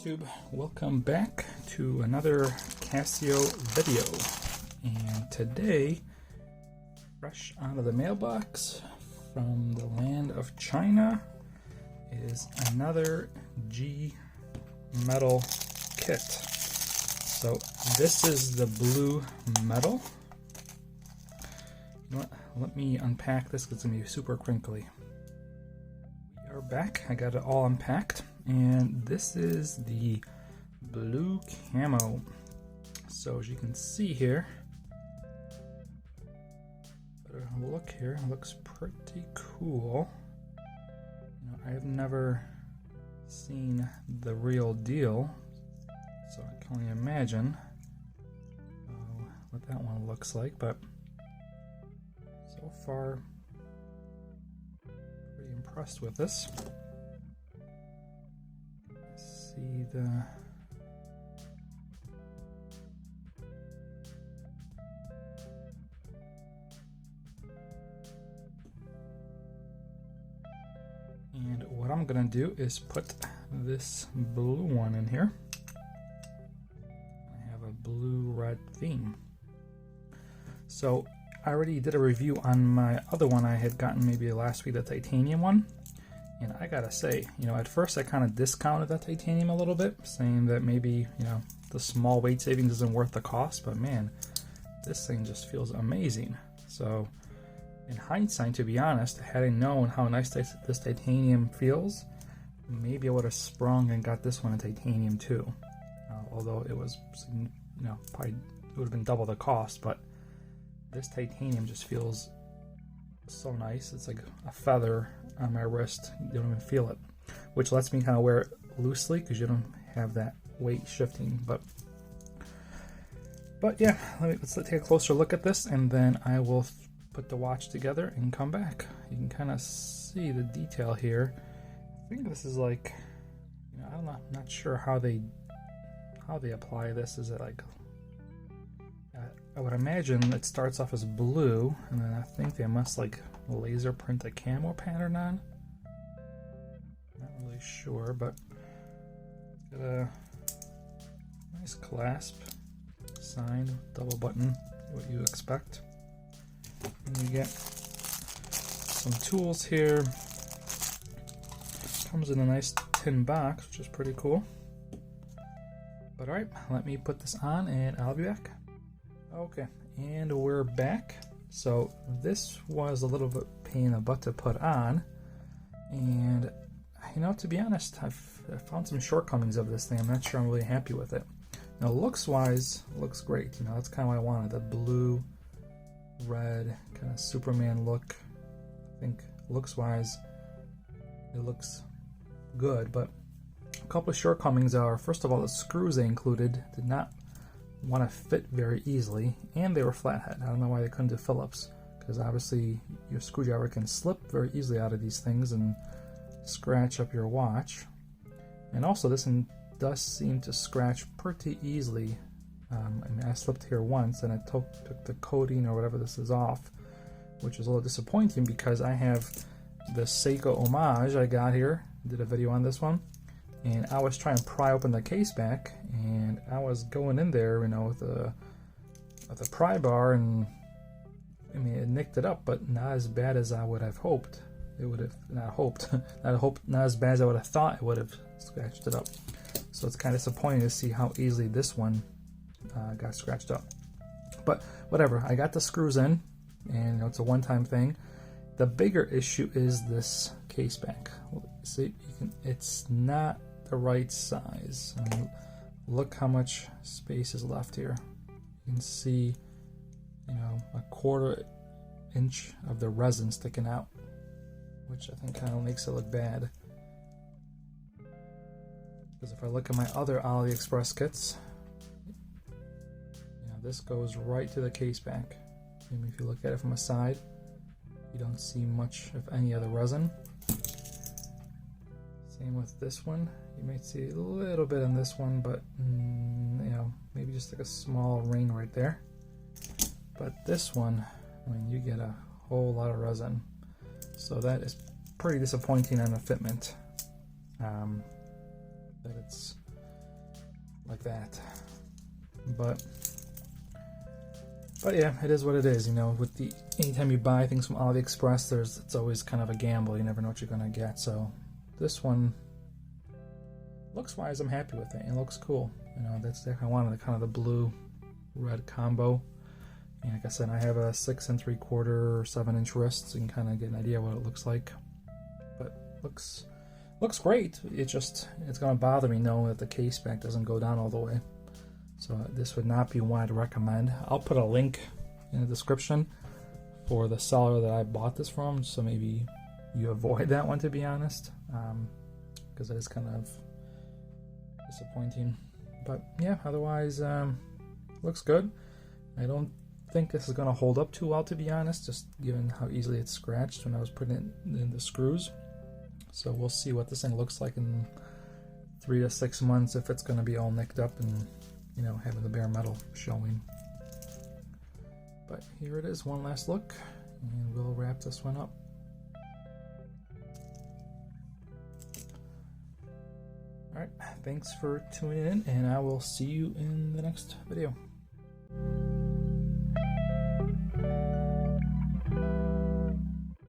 YouTube, welcome back to another Casio video, and today, fresh out of the mailbox from the land of China, is another G metal kit. So this is the blue metal. You know what? Let me unpack this because it's going to be super crinkly. We are back. I got it all unpacked. And this is the blue camo. So as you can see here, better look here, it looks pretty cool. You know, I've never seen the real deal, so I can only imagine what that one looks like, but so far pretty impressed with this. See the and what I'm gonna do is put this blue one in here. I have a blue-red theme. So I already did a review on my other one I had gotten maybe last week, the titanium one. And I gotta say, you know, at first I kind of discounted that titanium a little bit, saying that maybe, you know, the small weight savings isn't worth the cost, but man, this thing just feels amazing. So, in hindsight, to be honest, had I known how nice this titanium feels, maybe I would have sprung and got this one in titanium too. Although it was, you know, probably it would have been double the cost, but this titanium just feels so nice. It's like a feather on my wrist. You don't even feel it, which lets me kind of wear it loosely because you don't have that weight shifting. But yeah, let's take a closer look at this, and then I will put the watch together and come back. You can kind of see the detail here. I think this is like, you know, I'm not sure how they apply this. Is it like, I would imagine it starts off as blue, and then I think they must like laser print a camo pattern on. Not really sure, but got a nice clasp, sign, double button, what you expect. And you get some tools here. Comes in a nice tin box, which is pretty cool. But alright, let me put this on and I'll be back. Okay, and we're back. So this was a little bit pain in the butt to put on, and you know, to be honest, I found some shortcomings of this thing. I'm not sure I'm really happy with it. Now looks wise, it looks great. You know, that's kind of what I wanted, the blue, red, kind of Superman look. I think looks wise, it looks good, but a couple of shortcomings are, first of all, the screws they included did not want to fit very easily, and they were flathead. I don't know why they couldn't do Phillips, because obviously your screwdriver can slip very easily out of these things and scratch up your watch. And also this one does seem to scratch pretty easily. I mean, I slipped here once and I took the coating or whatever this is off, which is a little disappointing because I have the Seiko Homage I got here. Did a video on this one, and I was trying to pry open the case back, and I was going in there, you know, with the pry bar, and I mean, it nicked it up, but not as bad as I would have hoped. It would have not as bad as I would have thought it would have scratched it up. So it's kind of disappointing to see how easily this one got scratched up. But whatever, I got the screws in, and you know, it's a one-time thing. The bigger issue is this case back. See, it's not the right size. I mean, look how much space is left here. You can see, you know, a 1/4 inch of the resin sticking out, which I think kind of makes it look bad. Because if I look at my other AliExpress kits, you know, this goes right to the case back. And if you look at it from a side, you don't see much of any of the resin. Same with this one. You might see a little bit in this one, but you know, maybe just like a small ring right there. But this one, I mean, you get a whole lot of resin. So that is pretty disappointing on the fitment. That it's like that. But yeah, it is what it is, you know. With the anytime you buy things from AliExpress, it's always kind of a gamble. You never know what you're gonna get. So this one, looks wise, I'm happy with it. It looks cool. You know, that's exactly I wanted, kind of the blue red combo. And like I said, I have a 6 3/4 or 7-inch wrist, so you can kind of get an idea what it looks like. But looks great. It's gonna bother me knowing that the case back doesn't go down all the way. So this would not be one I'd recommend. I'll put a link in the description for the seller that I bought this from, so maybe you avoid that one, to be honest, because it is kind of disappointing. But yeah, otherwise looks good. I don't think this is going to hold up too well, to be honest, just given how easily it's scratched when I was putting it in the screws. So we'll see what this thing looks like in 3 to 6 months, if it's going to be all nicked up and, you know, having the bare metal showing. But here it is, one last look, and we'll wrap this one up. Alright, thanks for tuning in, and I will see you in the next video.